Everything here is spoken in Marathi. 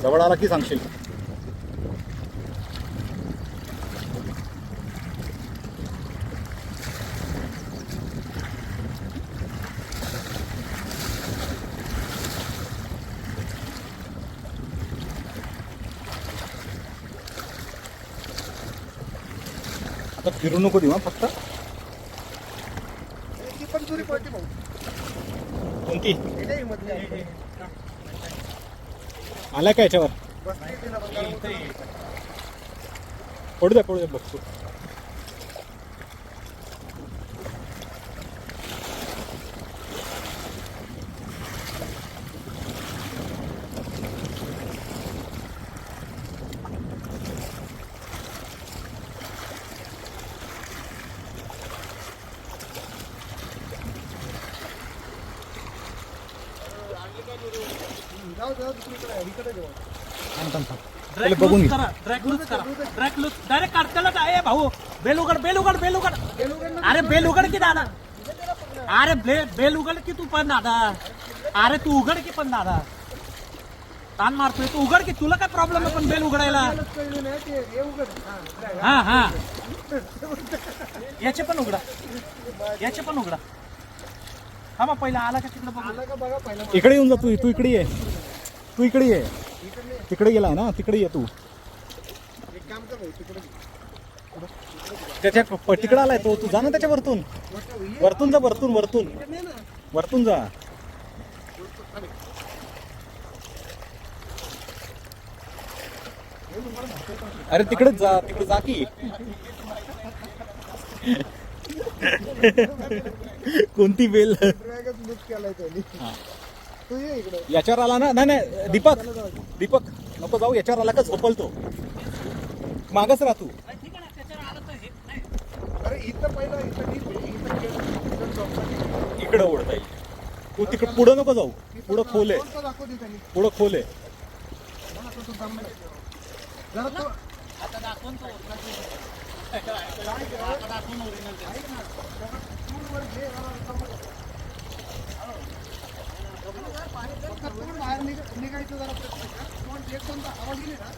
जवळ आला की सांगशील. आता फिरू नको देऊ फक्त. कोणती आलाय का याच्यावर? पडू द्या बघतो. बघून डायरेक्ट काढताना आहे भाऊ. बेल उघड. अरे बेल उघड की दादा. अरे बेल उघड की तू पण दादा. अरे तू उघड की पण दादा. ताण मारतोय तू. उघड की. तुला काय प्रॉब्लेम आहे पण बेल उघडायला? हा याचे पण उघडा. हा मग पहिला आला का तिकडे बघा. इकडे येऊन जा तू इकडे ये. तिकडे गेला ना. तिकडे ये तू. त्याच्या तिकडे आलाय तो. तू जा ना त्याच्या वरतून जा. वरतून जा. अरे तिकडे जा की. कोणती बेल? याच्यावर आला ना. नाही दीपक नको जाऊ. याच्यावर आला का झोपल तो. मागच राह तू. इकडे ओढता येईल. तू तिकडे पुढं नको जाऊ. पुढं खोल आहे. बाहेर निघायचं जरा प्रयत्न कर. आवाज गेली ना.